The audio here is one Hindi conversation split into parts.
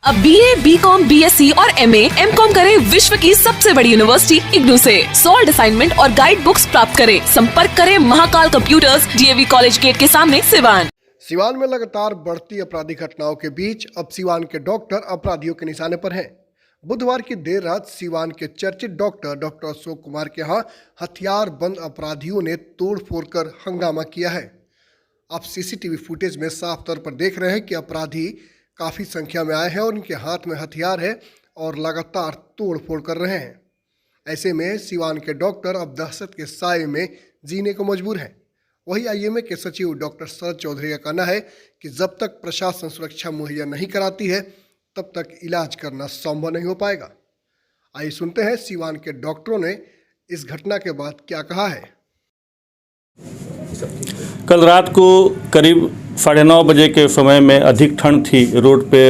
अब BA, BCom, BSc और MA, MCom करें विश्व की सबसे बड़ी यूनिवर्सिटी इग्नू से। सॉल्ड असाइनमेंट और गाइड बुक्स प्राप्त करें। संपर्क करें Mahakal computers, DAV college gate के सामने, सिवान। सिवान में लगातार बढ़ती आपराधिक घटनाओं के बीच अब सिवान के डॉक्टर अपराधियों के निशाने पर हैं। बुधवार की देर रात सिवान के चर्चित डॉक्टर अशोक कुमार के यहाँ हथियार बंद अपराधियों ने तोड़फोड़ कर हंगामा किया है। आप CCTV फुटेज में साफ तौर पर देख रहे हैं कि अपराधी काफ़ी संख्या में आए हैं और इनके हाथ में हथियार है और लगातार तोड़फोड़ कर रहे हैं। ऐसे में सिवान के डॉक्टर अब दहशत के साए में जीने को मजबूर हैं। वही IMA के सचिव डॉक्टर शरद चौधरी का कहना है कि जब तक प्रशासन सुरक्षा मुहैया नहीं कराती है तब तक इलाज करना संभव नहीं हो पाएगा। आइए सुनते हैं सिवान के डॉक्टरों ने इस घटना के बाद क्या कहा है। कल रात को करीब 9:30 बजे के समय में अधिक ठंड थी। रोड पे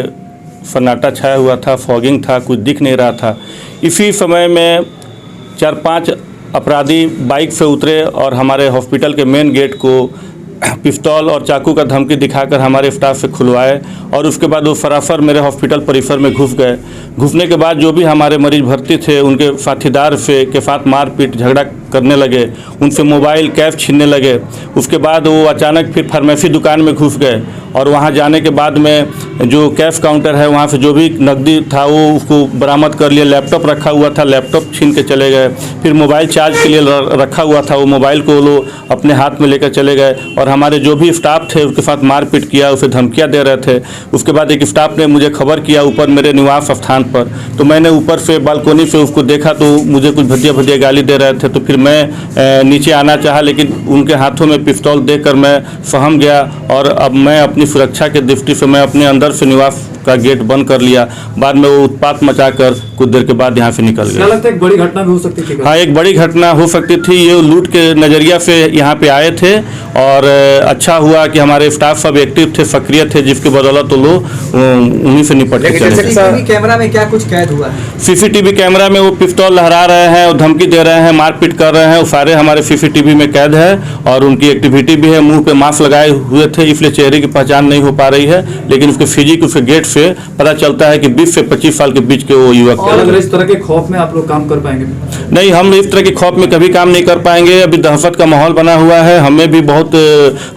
सन्नाटा छाया हुआ था, फॉगिंग था, कुछ दिख नहीं रहा था। इसी समय में 4-5 अपराधी बाइक से उतरे और हमारे हॉस्पिटल के मेन गेट को पिस्तौल और चाकू का धमकी दिखाकर हमारे स्टाफ से खुलवाए और उसके बाद वो सरासर मेरे हॉस्पिटल परिसर में घुस गए। घुसने के बाद जो भी हमारे मरीज भर्ती थे उनके साथीदार के साथ मारपीट झगड़ा करने लगे, उनसे मोबाइल कैश छीनने लगे। उसके बाद वो अचानक फिर फार्मेसी दुकान में घुस गए और वहाँ जाने के बाद में जो कैश काउंटर है वहाँ से जो भी नकदी था वो उसको बरामद कर लिया। लैपटॉप रखा हुआ था, लैपटॉप छीन के चले गए। फिर मोबाइल चार्ज के लिए रखा हुआ था, वो मोबाइल को वो अपने हाथ में लेकर चले गए और हमारे जो भी स्टाफ थे उसके साथ मारपीट किया, उसे धमकियाँ दे रहे थे। उसके बाद एक स्टाफ ने मुझे खबर किया ऊपर मेरे निवास स्थान पर, तो मैंने ऊपर से बालकोनी से उसको देखा तो मुझे कुछ भद्दिया गाली दे रहे थे। तो फिर मैं नीचे आना चाहा लेकिन उनके हाथों में पिस्तौल देखकर मैं सहम गया और अब मैं अपनी सुरक्षा के दृष्टि से मैं अपने अंदर से निवास का गेट बंद कर लिया। बाद में वो उत्पात मचाकर कुछ देर के बाद यहाँ से निकल गया। लगता है एक बड़ी घटना भी हो सकती थी। हाँ, एक बड़ी घटना हो सकती थी। ये लूट के नज़रिया से यहाँ पे आए थे और अच्छा हुआ कि हमारे स्टाफ सब एक्टिव थे, सक्रिय थे, जिसकी बदौलत तो लोग उन्हीं से निपट के चले। CCTV कैमरा में क्या कुछ कैद हुआ है? CCTV कैमरा में वो पिस्तौल लहरा रहे हैं और धमकी दे रहे हैं, मारपीट कर रहे हैं, वो सारे हमारे CCTV में कैद है और उनकी एक्टिविटी भी है। मुंह पे मास्क लगाए हुए थे इसलिए चेहरे की पहचान नहीं हो पा रही है, लेकिन उसके फिजिक, उसके गेट से पता चलता है कि 20 से 25 साल के बीच के वो युवक। और इस तरह के खौफ में आप लोग काम कर पाएंगे? नहीं, हम इस तरह के खौफ में कभी काम नहीं कर पाएंगे। अभी दहशत का माहौल बना हुआ है। हमें भी बहुत,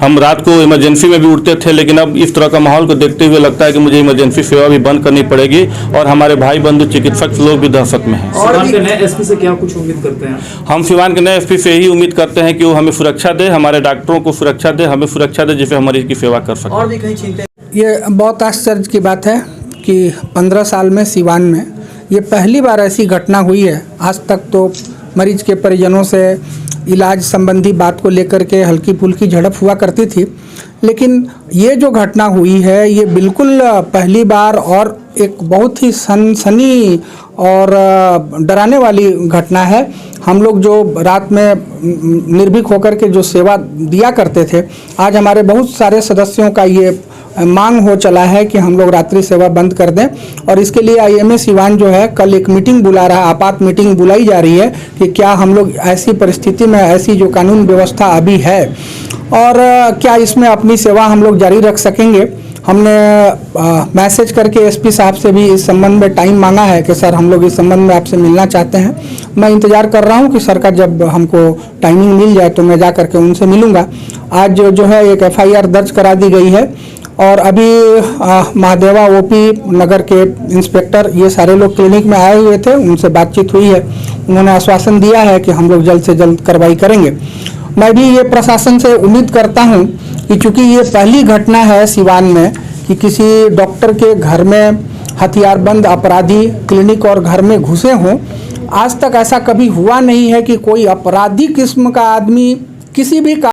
हम रात को इमरजेंसी में भी उठते थे, लेकिन अब इस तरह का माहौल को देखते हुए लगता है कि मुझे इमरजेंसी सेवा भी बंद करनी पड़ेगी और हमारे भाई बंधु चिकित्सक लोग भी दहशत में हैं। सिवान के नए SP से क्या कुछ उम्मीद करते हैं? हम सिवान के नए SP से यही उम्मीद करते हैं कि वो हमें सुरक्षा दे, हमारे डॉक्टरों को सुरक्षा दे, हमें सुरक्षा दे जिससे हम मरीज की सेवा कर सकें। और भी कहीं चिंता? ये बहुत आश्चर्य की बात है कि 15 साल में सिवान में ये पहली बार ऐसी घटना हुई है। आज तक तो मरीज के परिजनों से इलाज संबंधी बात को लेकर के हल्की फुल्की झड़प हुआ करती थी, लेकिन ये जो घटना हुई है ये बिल्कुल पहली बार और एक बहुत ही सनसनी और डराने वाली घटना है। हम लोग जो रात में निर्भीक होकर के जो सेवा दिया करते थे, आज हमारे बहुत सारे सदस्यों का ये मांग हो चला है कि हम लोग रात्रि सेवा बंद कर दें और इसके लिए IMA सिवान जो है कल एक मीटिंग बुला रहा है, आपात मीटिंग बुलाई जा रही है कि क्या हम लोग ऐसी परिस्थिति में, ऐसी जो कानून व्यवस्था अभी है और क्या इसमें अपनी सेवा हम लोग जारी रख सकेंगे। हमने मैसेज करके SP साहब से भी इस संबंध में टाइम मांगा है कि सर हम लोग इस संबंध में आपसे मिलना चाहते हैं। मैं इंतज़ार कर रहा हूं कि सर का जब हमको टाइमिंग मिल जाए तो मैं जा करके उनसे मिलूंगा। आज जो है एक FIR दर्ज करा दी गई है और अभी महादेवा OP नगर के इंस्पेक्टर ये सारे लोग क्लिनिक में आए हुए थे, उनसे बातचीत हुई है। उन्होंने आश्वासन दिया है कि हम लोग जल्द से जल्द कार्रवाई करेंगे। मैं भी ये प्रशासन से उम्मीद करता हूं कि चूँकि ये पहली घटना है सिवान में कि किसी डॉक्टर के घर में हथियारबंद अपराधी क्लिनिक और घर में घुसे हों। आज तक ऐसा कभी हुआ नहीं है कि कोई अपराधी किस्म का आदमी किसी भी